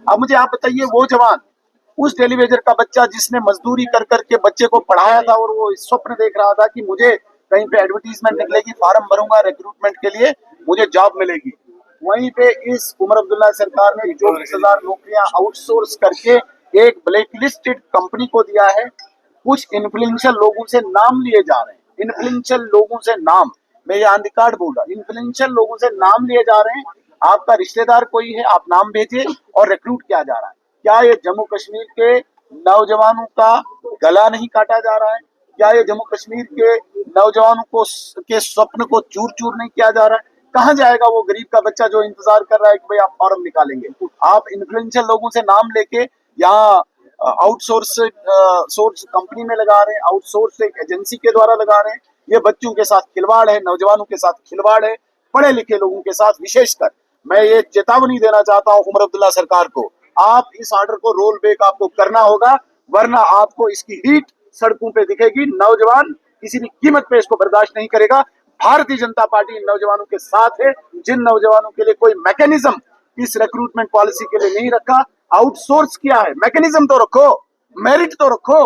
अब मुझे आप बताइए, वो जवान, उस टेलीवेजर का बच्चा जिसने मजदूरी कर करके बच्चे को पढ़ाया था और वो स्वप्न देख रहा था कि मुझे कहीं पे एडवर्टीजमेंट निकलेगी, फार्म भरूंगा रिक्रूटमेंट के लिए, मुझे जॉब मिलेगी, वहीं पे इस उमर अब्दुल्ला सरकार ने 24,000 नौकरियां आउटसोर्स करके एक ब्लैकलिस्टेड कंपनी को दिया है। कुछ इन्फ्लुएंशियल लोगों से नाम लिए जा रहे हैं, इन्फ्लुएंशियल लोगों से नाम, मैं ये ऑन रिकॉर्ड बोल रहा, इन्फ्लुएंशियल लोगों से नाम लिए जा रहे हैं। आपका रिश्तेदार कोई है, आप नाम भेजिए और रिक्रूट किया जा रहा है। क्या ये जम्मू कश्मीर के नौजवानों का गला नहीं काटा जा रहा है? क्या ये जम्मू कश्मीर के नौजवानों को के स्वप्न को चूर चूर नहीं किया जा रहा है? कहाँ जाएगा वो गरीब का बच्चा जो इंतजार कर रहा है कि भाई आप फॉर्म निकालेंगे? आप इन्फ्लुएंशियल लोगों से नाम लेके यहाँ आउटसोर्स सोर्स कंपनी में लगा रहे हैं, आउटसोर्स एक एजेंसी के द्वारा लगा रहे हैं। ये बच्चों के साथ खिलवाड़ है, नौजवानों के साथ खिलवाड़ है, पढ़े लिखे लोगों के साथ विशेषकर। मैं ये चेतावनी देना चाहता हूँ उमर अब्दुल्ला सरकार को, आप इस ऑर्डर को रोल बैक आपको करना होगा, वरना आपको इसकी हीट सड़कों पे दिखेगी। नौजवान किसी भी कीमत पे इसको बर्दाश्त नहीं करेगा। भारतीय जनता पार्टी इन नौजवानों के साथ है, जिन नौजवानों के लिए कोई मैकेनिज्म इस रिक्रूटमेंट पॉलिसी के लिए नहीं रखा, आउटसोर्स किया है। मैकेनिज्म तो रखो, मेरिट तो रखो।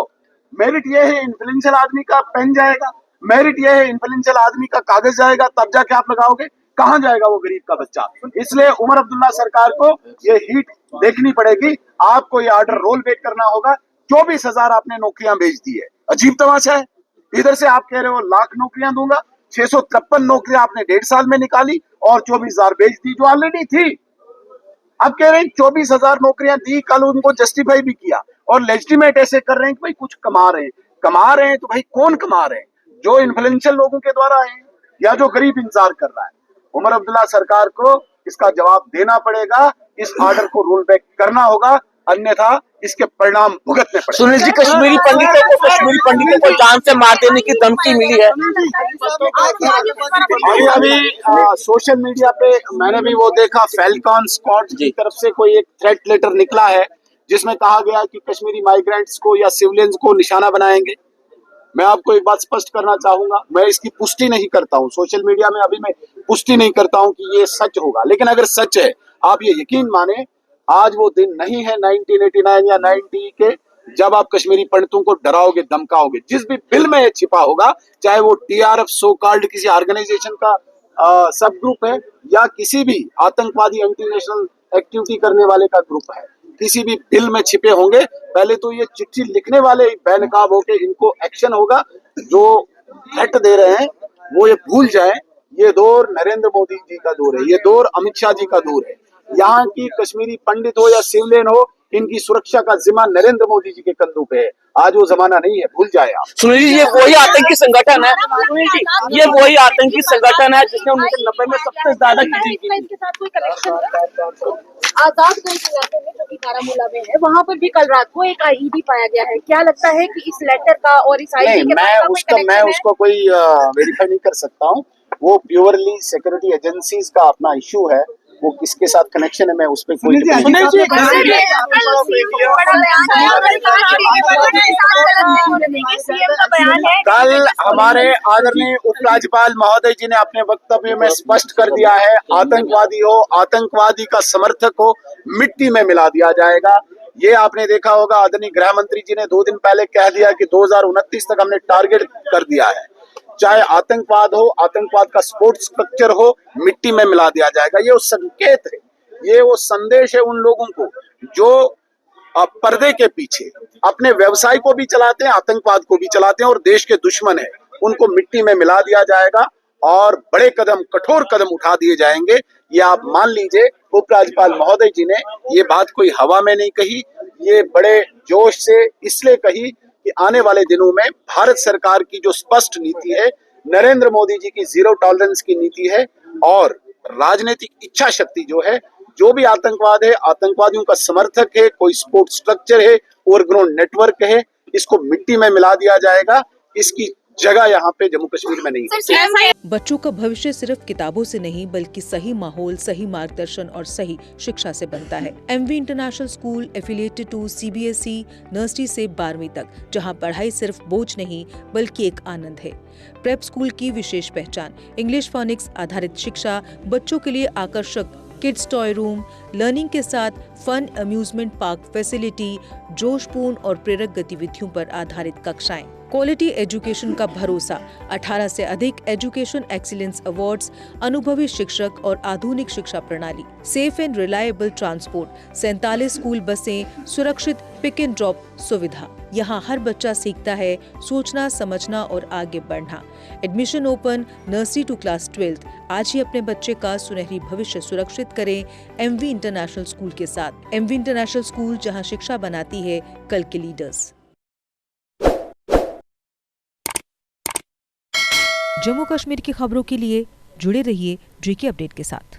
मेरिट ये है इन्फ्लुएंशियल आदमी का पेन जाएगा, मेरिट ये है इन्फ्लुएंशियल आदमी का कागज जाएगा, तब जाके आप लगाओगे। कहाँ जाएगा वो गरीब का बच्चा? इसलिए उमर अब्दुल्ला सरकार को ये हीट देखनी पड़ेगी। आपको ये ऑर्डर रोल बैक करना होगा। 24,000 आपने नौकरियां भेज दी है, अजीब तमाशा है। इधर से आप कह रहे हो लाख नौकरियां दूंगा, 653 नौकरियां आपने 1.5 साल में निकाली और 24,000 भेज दी जो ऑलरेडी थी। अब कह रहे हैं 24,000 नौकरियां दी, कल उनको जस्टिफाई भी किया और लेजिटिमेट ऐसे कर रहे हैं कि भाई कुछ कमा रहे हैं। कमा रहे हैं तो भाई कौन कमा रहे हैं? जो इन्फ्लुएंशियल लोगों के द्वारा है या जो गरीब इंतजार कर रहा है? उमर अब्दुल्ला सरकार को इसका जवाब देना पड़ेगा, इस ऑर्डर को रोल बैक करना होगा, अन्यथा इसके परिणाम भुगतने पड़ेंगे। सुनील जी, कश्मीरी पंडितों को जान से मार देने की धमकी मिली है। अभी सोशल मीडिया पे मैंने भी वो देखा, फैल्कॉन स्क्वाड की तरफ से कोई एक थ्रेट लेटर निकला है जिसमें कहा गया कि कश्मीरी माइग्रेंट्स को या सिविलियंस को निशाना बनाएंगे। मैं आपको एक बात स्पष्ट करना चाहूंगा, मैं इसकी पुष्टि नहीं करता हूं, सोशल मीडिया में अभी मैं पुष्टि नहीं करता हूं कि ये सच होगा, लेकिन अगर सच है, आप ये यकीन माने, आज वो दिन नहीं है 1989 या 90 के जब आप कश्मीरी पंडितों को डराओगे, धमकाओगे। जिस भी बिल में ये छिपा होगा, चाहे वो टीआरएफ सो कॉल्ड किसी ऑर्गेनाइजेशन का सब ग्रुप है या किसी भी आतंकवादी एंटी नेशनल एक्टिविटी करने वाले का ग्रुप है, किसी भी बिल में छिपे होंगे, पहले तो ये चिट्ठी लिखने वाले बेनकाब होके इनको एक्शन होगा। जो थ्रेट दे रहे हैं वो ये भूल जाएं, ये दौर नरेंद्र मोदी जी का दौर है, ये दौर अमित शाह जी का दौर है। यहाँ की कश्मीरी पंडित हो या सिविलियन हो, इनकी सुरक्षा का जिम्मा नरेंद्र मोदी जी के कंधों पे है। आज वो जमाना नहीं है, भूल जाए आप। सुनील जी, ये वही आतंकी संगठन है, सुनील जी, ये वही आतंकी संगठन है जिसने 1990 में सबसे ज्यादा इसके साथ कोई कनेक्शन है? आजाद गंज इलाके में जो कि बारामूला में है, वहाँ पर भी कल रात को एक आईईडी पाया गया है। क्या लगता है कि इस लेटर का और इस आईईडी के बारे में मैं उसको कोई वेरीफाई नहीं कर सकता हूँ। वो प्योरली सिक्योरिटी एजेंसीज का अपना इश्यू है, वो किसके साथ कनेक्शन है मैं उस पर कोई कल हमारे आदरणीय उपराज्यपाल महोदय जी ने अपने वक्तव्य में स्पष्ट कर दिया है, आतंकवादी हो, आतंकवादी का समर्थक हो, मिट्टी में मिला दिया जाएगा। ये आपने देखा होगा, आदरणीय गृह मंत्री जी ने 2 दिन पहले कह दिया कि 2029 तक हमने टारगेट कर दिया है। चाहे आतंकवाद हो, आतंकवाद का सपोर्ट स्ट्रक्चर हो, मिट्टी में मिला दिया जाएगा। ये वो संकेत है, ये वो संदेश है उन लोगों को जो पर्दे के पीछे अपने व्यवसाय को भी चलाते हैं, आतंकवाद को भी चलाते हैं और देश के दुश्मन है। उनको मिट्टी में मिला दिया जाएगा और बड़े कदम, कठोर कदम उठा दिए जाएंगे। ये आप मान लीजिए, उपराज्यपाल महोदय जी ने ये बात कोई हवा में नहीं कही, ये बड़े जोश से इसलिए कही कि आने वाले दिनों में भारत सरकार की जो स्पष्ट नीति है, नरेंद्र मोदी जी की जीरो टॉलरेंस की नीति है और राजनीतिक इच्छा शक्ति जो है, जो भी आतंकवाद है, आतंकवादियों का समर्थक है, कोई सपोर्ट स्ट्रक्चर है, ओवरग्राउंड नेटवर्क है, इसको मिट्टी में मिला दिया जाएगा। इसकी जगह यहाँ पे जम्मू कश्मीर में नहीं है। बच्चों का भविष्य सिर्फ किताबों से नहीं बल्कि सही माहौल, सही मार्गदर्शन और सही शिक्षा से बनता है। MV international school affiliated to CBSE nursery से 12वीं तक, जहां पढ़ाई सिर्फ बोझ नहीं बल्कि एक आनंद है। प्रेप स्कूल की विशेष पहचान इंग्लिश फोनिक्स आधारित शिक्षा, बच्चों के लिए आकर्षक किड्स टॉय रूम, लर्निंग के साथ फन अम्यूजमेंट पार्क फैसिलिटी, जोशपूर्ण और प्रेरक गतिविधियों पर आधारित कक्षाएं, क्वालिटी एजुकेशन का भरोसा, 18 से अधिक एजुकेशन एक्सीलेंस अवार्ड्स, अनुभवी शिक्षक और आधुनिक शिक्षा प्रणाली, safe and reliable transport, 47 school बसें, सुरक्षित पिक एंड ड्रॉप सुविधा। यहाँ हर बच्चा सीखता है सोचना, समझना और आगे बढ़ना। Admission open nursery to class 12। आज ही अपने बच्चे का सुनहरी भविष्य सुरक्षित करें एमवी इंटरनेशनल स्कूल के साथ। एमवी इंटरनेशनल स्कूल, जहाँ शिक्षा बनाती है कल के लीडर्स। जम्मू कश्मीर की खबरों के लिए जुड़े रहिए JK अपडेट के साथ।